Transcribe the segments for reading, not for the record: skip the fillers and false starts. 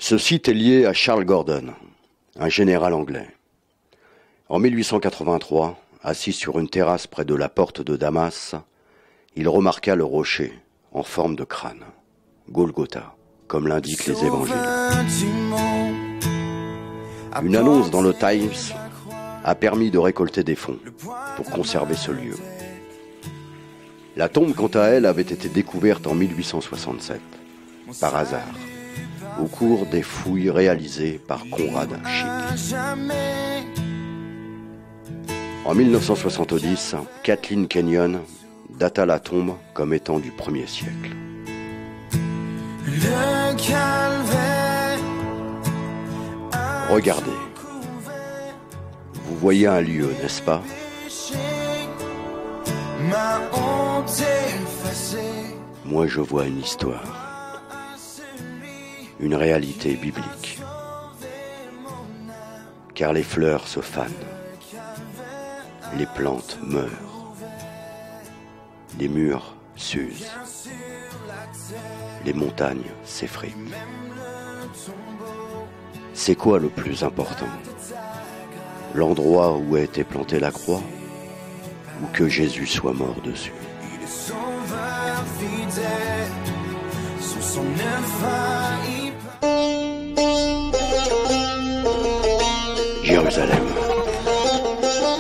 Ce site est lié à Charles Gordon, un général anglais. En 1883, assis sur une terrasse près de la porte de Damas, il remarqua le rocher en forme de crâne, Golgotha, comme l'indiquent les évangiles. Une annonce dans le Times a permis de récolter des fonds pour conserver ce lieu. La tombe, quant à elle, avait été découverte en 1867, par hasard, au cours des fouilles réalisées par Conrad Schick. En 1970, Kathleen Kenyon data la tombe comme étant du 1er siècle. Regardez. Vous voyez un lieu, n'est-ce pas? Moi, je vois une histoire, une réalité biblique. Car les fleurs se fanent, les plantes meurent, les murs s'usent, les montagnes s'effritent. C'est quoi le plus important? L'endroit où a été plantée la croix, ou que Jésus soit mort dessus? Jérusalem,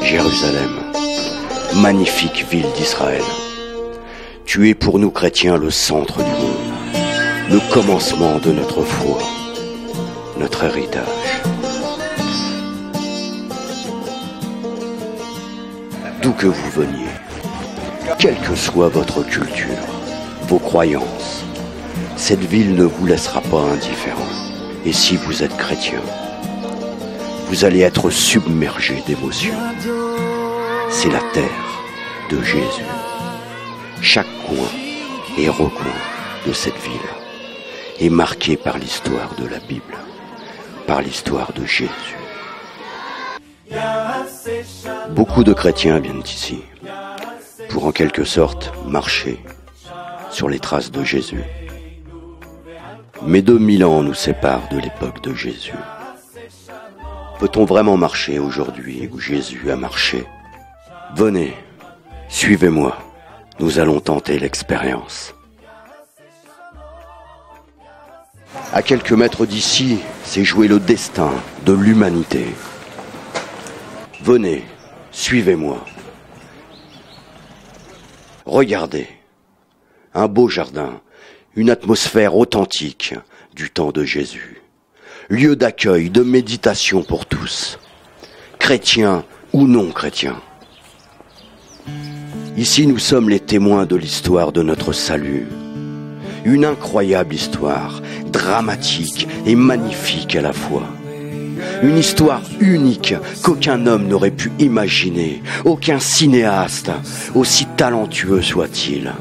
Jérusalem, magnifique ville d'Israël. Tu es pour nous chrétiens le centre du monde, le commencement de notre foi, notre héritage. D'où que vous veniez, quelle que soit votre culture, vos croyances, cette ville ne vous laissera pas indifférent. Et si vous êtes chrétien, vous allez être submergé d'émotions. C'est la terre de Jésus. Chaque coin et recoin de cette ville est marqué par l'histoire de la Bible, par l'histoire de Jésus. Beaucoup de chrétiens viennent ici pour en quelque sorte marcher sur les traces de Jésus. Mais 2000 ans nous séparent de l'époque de Jésus. Peut-on vraiment marcher aujourd'hui où Jésus a marché? Venez, suivez-moi, nous allons tenter l'expérience. À quelques mètres d'ici, s'est joué le destin de l'humanité. Venez, suivez-moi. Regardez, un beau jardin, une atmosphère authentique du temps de Jésus. Lieu d'accueil, de méditation pour tous, chrétiens ou non chrétiens. Ici, nous sommes les témoins de l'histoire de notre salut. Une incroyable histoire, dramatique et magnifique à la fois. Une histoire unique qu'aucun homme n'aurait pu imaginer, aucun cinéaste, aussi talentueux soit-il.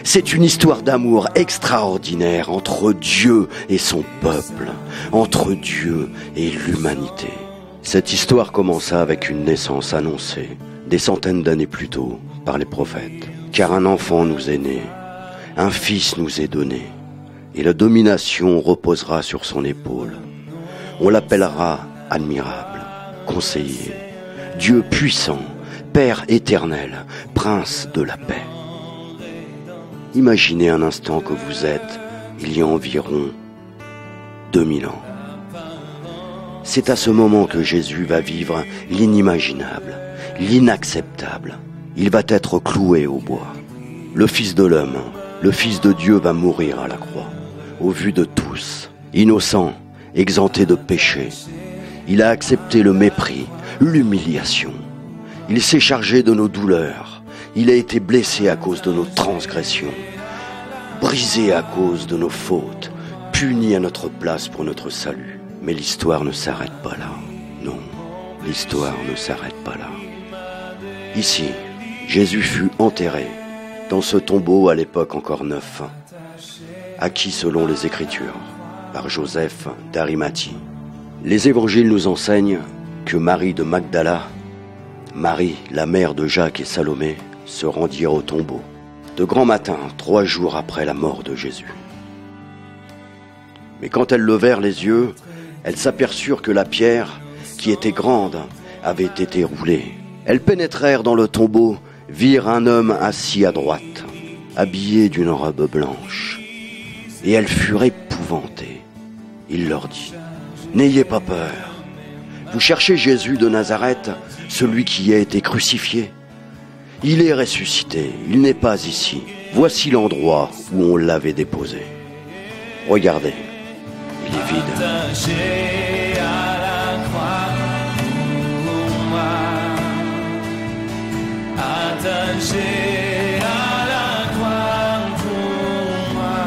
C'est une histoire d'amour extraordinaire entre Dieu et son peuple, entre Dieu et l'humanité. Cette histoire commença avec une naissance annoncée, des centaines d'années plus tôt, par les prophètes. Car un enfant nous est né, un fils nous est donné, et la domination reposera sur son épaule. On l'appellera admirable, conseiller, Dieu puissant, Père éternel, Prince de la paix. Imaginez un instant que vous êtes il y a environ 2000 ans. C'est à ce moment que Jésus va vivre l'inimaginable, l'inacceptable. Il va être cloué au bois. Le Fils de l'homme, le Fils de Dieu va mourir à la croix, au vu de tous, innocent, exempté de péché. Il a accepté le mépris, l'humiliation. Il s'est chargé de nos douleurs. Il a été blessé à cause de nos transgressions, brisé à cause de nos fautes, puni à notre place pour notre salut. Mais l'histoire ne s'arrête pas là. Non, l'histoire ne s'arrête pas là. Ici, Jésus fut enterré dans ce tombeau à l'époque encore neuf, acquis selon les Écritures par Joseph d'Arimathie. Les évangiles nous enseignent que Marie de Magdala, Marie, la mère de Jacques et Salomé, se rendirent au tombeau, de grand matin, 3 jours après la mort de Jésus. Mais quand elles levèrent les yeux, elles s'aperçurent que la pierre, qui était grande, avait été roulée. Elles pénétrèrent dans le tombeau, virent un homme assis à droite, habillé d'une robe blanche. Et elles furent épouvantées. Il leur dit, « N'ayez pas peur. Vous cherchez Jésus de Nazareth, celui qui a été crucifié. Il est ressuscité, il n'est pas ici. Voici l'endroit où on l'avait déposé. Regardez, il est vide. » Attaché à la croix pour moi. Attaché à la croix pour moi.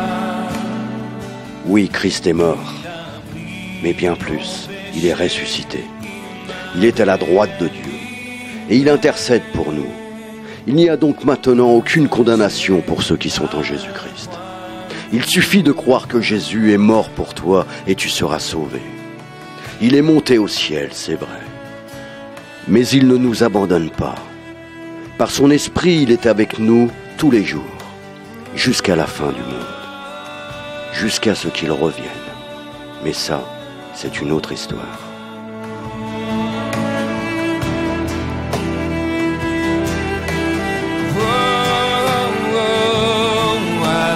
Oui, Christ est mort, mais bien plus, il est ressuscité. Il est à la droite de Dieu, et il intercède pour nous. Il n'y a donc maintenant aucune condamnation pour ceux qui sont en Jésus-Christ. Il suffit de croire que Jésus est mort pour toi et tu seras sauvé. Il est monté au ciel, c'est vrai. Mais il ne nous abandonne pas. Par son esprit, il est avec nous tous les jours, jusqu'à la fin du monde, jusqu'à ce qu'il revienne. Mais ça, c'est une autre histoire.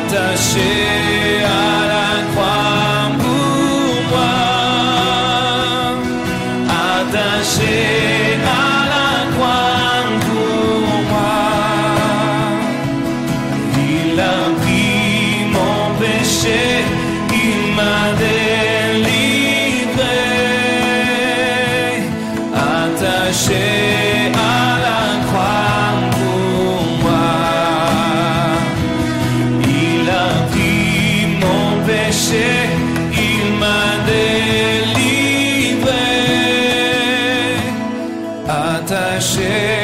Attaché à la croix pour moi. Attaché à la croix pour moi. Il a pris mon péché, il m'a délivré. Attaché à la croix pour moi. Il m'a délivré, attaché.